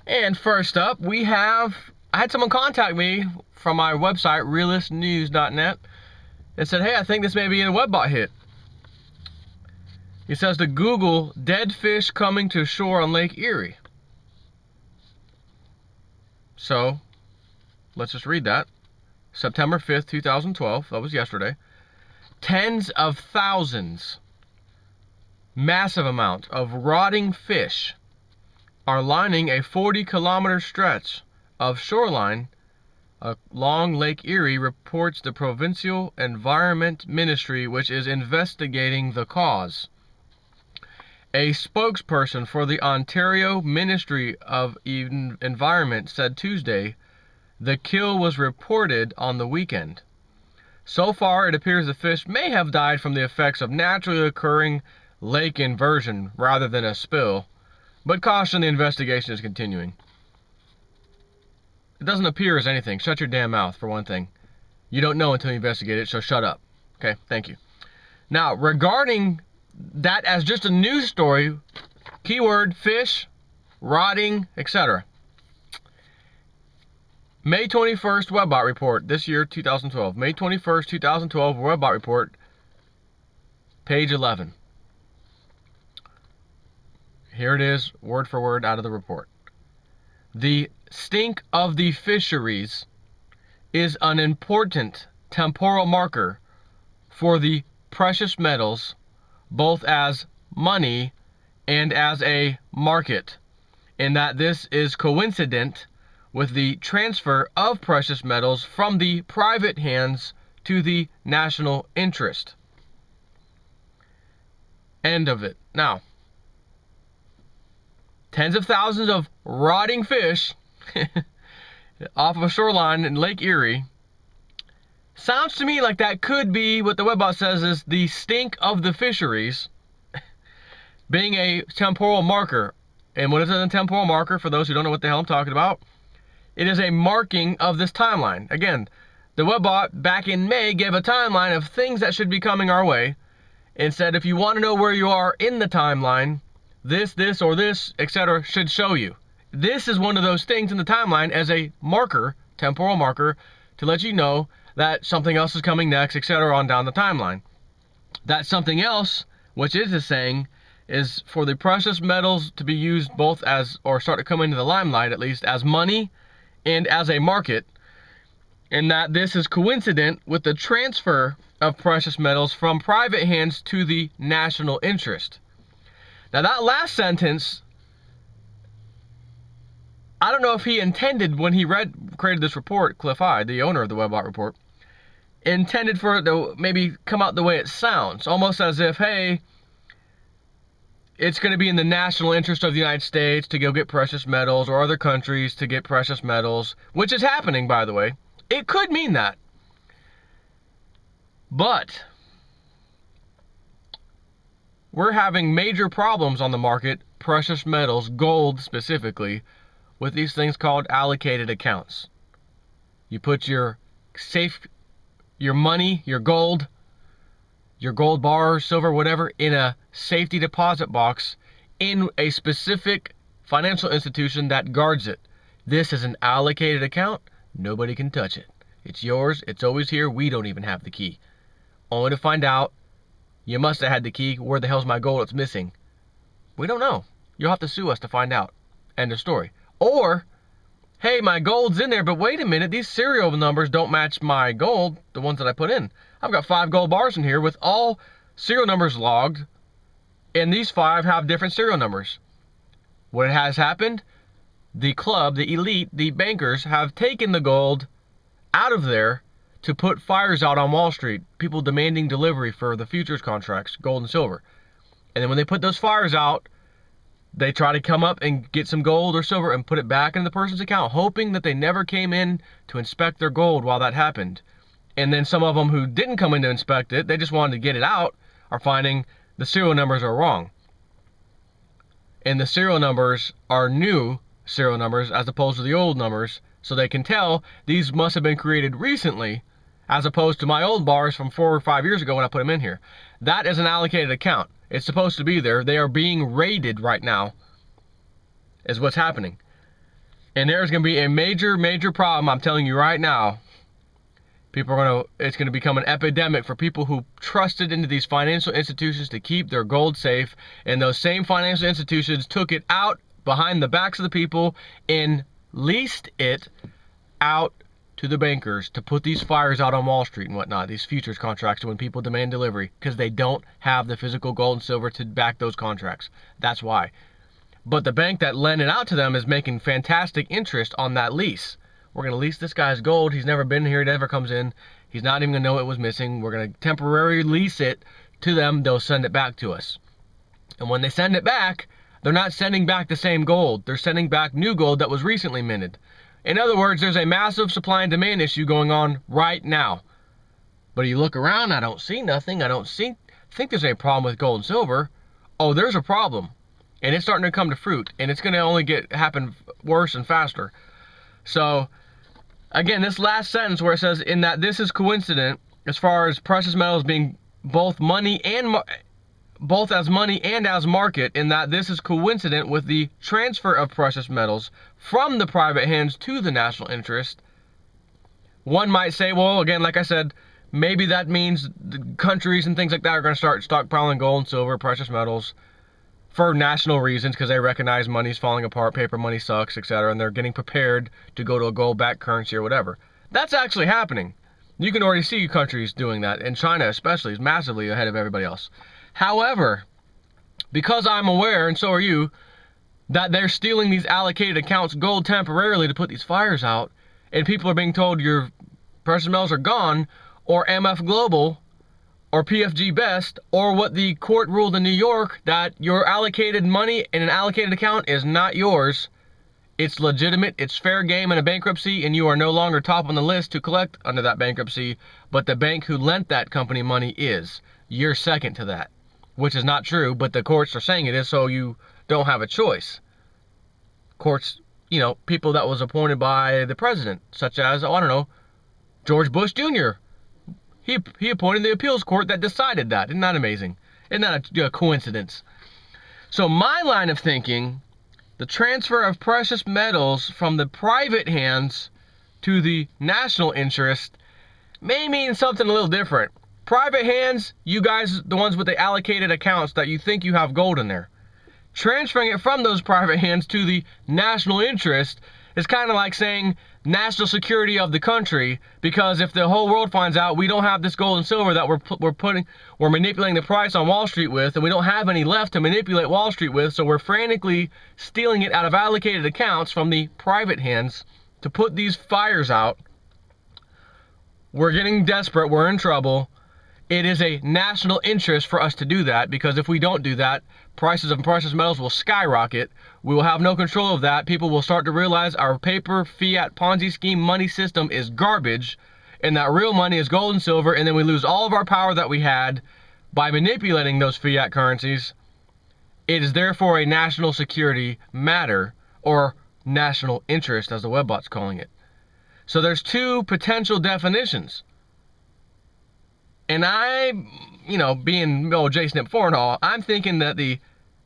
And first up, I had someone contact me from my website, realistnews.net, and said, hey, I think this may be a WebBot hit. He says to Google dead fish coming to shore on Lake Erie. So, let's just read that. September 5th, 2012, that was yesterday. Tens of thousands, massive amount of rotting fish are lining a 40-kilometer stretch of shoreline along Lake Erie, reports the Provincial Environment Ministry, which is investigating the cause. A spokesperson for the Ontario Ministry of Environment said Tuesday the kill was reported on the weekend. So far, it appears the fish may have died from the effects of naturally occurring lake inversion rather than a spill, but caution, the investigation is continuing. It doesn't appear as anything. Shut your damn mouth, for one thing. You don't know until you investigate it, so shut up. Okay, thank you. Now, regarding that as just a news story, keyword fish, rotting, etc. May 21st WebBot report, this year, 2012. May 21st, 2012 WebBot report, page 11. Here it is, word for word out of the report. The stink of the fisheries is an important temporal marker for the precious metals, both as money and as a market, in that this is coincident with the transfer of precious metals from the private hands to the national interest. End of it. Now, tens of thousands of rotting fish off of a shoreline in Lake Erie. Sounds to me like that could be what the WebBot says is the stink of the fisheries being a temporal marker. And what is a temporal marker, for those who don't know what the hell I'm talking about? It is a marking of this timeline. Again, the WebBot back in May gave a timeline of things that should be coming our way and said if you want to know where you are in the timeline, this, or this, etc. should show you. This is one of those things in the timeline as a marker, temporal marker, to let you know that something else is coming next, etc. on down the timeline. That something else, which it is saying, is for the precious metals to be used both as, or start to come into the limelight at least, as money and as a market, and that this is coincident with the transfer of precious metals from private hands to the national interest. Now that last sentence, I don't know if he intended when he created this report, Cliff Hyde, the owner of the WebBot report, intended for it to maybe come out the way it sounds, almost as if, hey, it's going to be in the national interest of the United States to go get precious metals, or other countries to get precious metals, which is happening, by the way. It could mean that. But we're having major problems on the market, precious metals, gold specifically, with these things called allocated accounts. You put your money, your gold bar, silver, whatever, in a safety deposit box in a specific financial institution that guards it. This is an allocated account. Nobody can touch it. It's yours. It's always here. We don't even have the key. Only to find out you must have had the key. Where the hell's my gold? It's missing. We don't know. You'll have to sue us to find out. End of story. Or, hey, my gold's in there, but wait a minute, these serial numbers don't match my gold, the ones that I put in. I've got 5 gold bars in here with all serial numbers logged, and these 5 have different serial numbers. What has happened? The club, the elite, the bankers have taken the gold out of there to put fires out on Wall Street, people demanding delivery for the futures contracts, gold and silver. And then when they put those fires out, they try to come up and get some gold or silver and put it back in the person's account, hoping that they never came in to inspect their gold while that happened. And then some of them who didn't come in to inspect it, they just wanted to get it out, are finding the serial numbers are wrong. And the serial numbers are new serial numbers as opposed to the old numbers, so they can tell these must have been created recently as opposed to my old bars from 4 or 5 years ago when I put them in here. That is an allocated account. It's supposed to be there. They are being raided right now, is what's happening. And there's going to be a major problem, I'm telling you right now. It's going to become an epidemic for people who trusted into these financial institutions to keep their gold safe. And those same financial institutions took it out behind the backs of the people and leased it out to the bankers to put these fires out on Wall Street and whatnot, these futures contracts when people demand delivery, because they don't have the physical gold and silver to back those contracts. That's why. But the bank that lent it out to them is making fantastic interest on that lease. We're going to lease this guy's gold. He's never been here. He never comes in. He's not even going to know it was missing. We're going to temporarily lease it to them. They'll send it back to us. And when they send it back, they're not sending back the same gold. They're sending back new gold that was recently minted. In other words, there's a massive supply and demand issue going on right now. But you look around, I don't see nothing. I don't think there's any problem with gold and silver. Oh, there's a problem. And it's starting to come to fruit. And it's going to only happen worse and faster. So, again, this last sentence where it says, in that this is coincident, as far as precious metals being both money and both as money and as market, in that this is coincident with the transfer of precious metals from the private hands to the national interest. One might say, well, again, like I said, maybe that means the countries and things like that are going to start stockpiling gold and silver, precious metals, for national reasons, because they recognize money's falling apart, paper money sucks, etc., and they're getting prepared to go to a gold-backed currency or whatever. That's actually happening. You can already see countries doing that, and China especially is massively ahead of everybody else. However, because I'm aware, and so are you, that they're stealing these allocated accounts gold temporarily to put these fires out, and people are being told your precious metals are gone, or MF Global, or PFG Best, or what the court ruled in New York, that your allocated money in an allocated account is not yours. It's legitimate, it's fair game in a bankruptcy, and you are no longer top on the list to collect under that bankruptcy, but the bank who lent that company money is. You're second to that, which is not true, but the courts are saying it is, so you don't have a choice. Courts, you know, people that was appointed by the president, such as, oh, I don't know, George Bush Jr., He appointed the appeals court that decided that. Isn't that amazing? Isn't that a coincidence? So my line of thinking, the transfer of precious metals from the private hands to the national interest may mean something a little different. Private hands, you guys, the ones with the allocated accounts that you think you have gold in there. Transferring it from those private hands to the national interest is kind of like saying national security of the country, because if the whole world finds out we don't have this gold and silver that we're manipulating the price on Wall Street with, and we don't have any left to manipulate Wall Street with, so we're frantically stealing it out of allocated accounts from the private hands to put these fires out. We're getting desperate, we're in trouble. It is a national interest for us to do that, because if we don't do that, prices of precious metals will skyrocket. We will have no control of that. People will start to realize our paper, fiat, Ponzi scheme money system is garbage, and that real money is gold and silver, and then we lose all of our power that we had by manipulating those fiat currencies. It is therefore a national security matter, or national interest, as the webbot's calling it. So there's two potential definitions. And I, you know, being J. Snip Fornhall, I'm thinking that the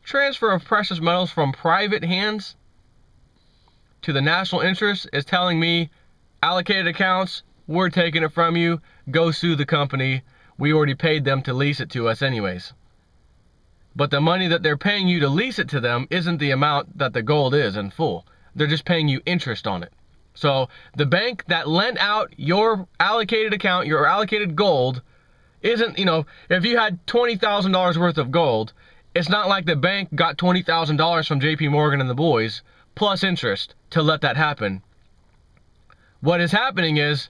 transfer of precious metals from private hands to the national interest is telling me, allocated accounts, we're taking it from you, go sue the company. We already paid them to lease it to us anyways. But the money that they're paying you to lease it to them isn't the amount that the gold is in full. They're just paying you interest on it. So the bank that lent out your allocated account, your allocated gold, isn't, you know, if you had $20,000 worth of gold, it's not like the bank got $20,000 from JP Morgan and the boys, plus interest, to let that happen. What is happening is,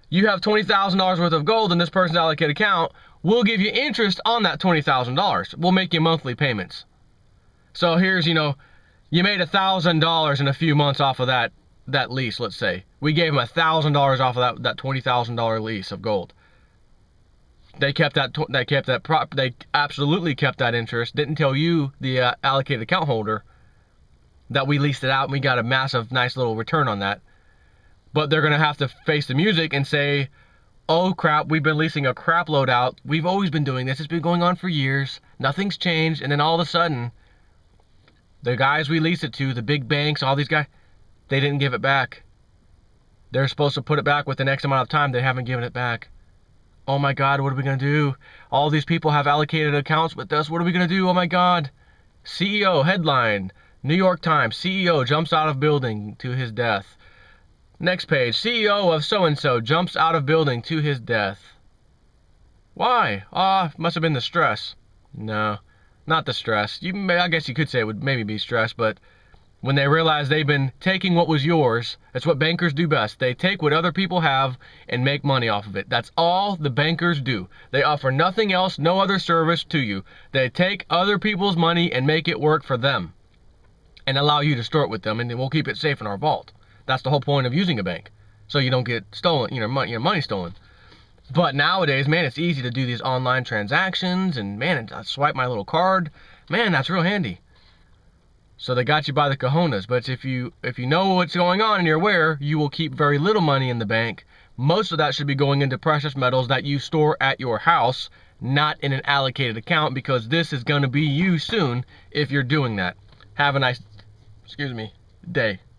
you have $20,000 worth of gold in this person's allocated account, we'll give you interest on that $20,000. We'll make you monthly payments. So here's, you know, you made $1,000 in a few months off of that lease, let's say. We gave them $1,000 off of that $20,000 lease of gold. They absolutely kept that interest. Didn't tell you, the allocated account holder, that we leased it out and we got a massive, nice little return on that. But they're going to have to face the music and say, oh crap, we've been leasing a crap load out. We've always been doing this. It's been going on for years. Nothing's changed. And then all of a sudden, the guys we leased it to, the big banks, all these guys, they didn't give it back. They're supposed to put it back within X amount of time. They haven't given it back. Oh my God, what are we going to do? All these people have allocated accounts with us. What are we going to do? Oh my God. CEO, headline, New York Times, CEO jumps out of building to his death. Next page, CEO of so-and-so jumps out of building to his death. Why? Must have been the stress. No, not the stress. I guess you could say it would maybe be stress, but when they realize they've been taking what was yours, that's what bankers do best. They take what other people have and make money off of it. That's all the bankers do. They offer nothing else, no other service to you. They take other people's money and make it work for them and allow you to store it with them, and then we'll keep it safe in our vault. That's the whole point of using a bank, so you don't get stolen, your money stolen. But nowadays, man, it's easy to do these online transactions, and man, I swipe my little card. Man, that's real handy. So they got you by the cojones. But if you know what's going on and you're aware, you will keep very little money in the bank. Most of that should be going into precious metals that you store at your house, not in an allocated account, because this is going to be you soon if you're doing that. Have a nice, day.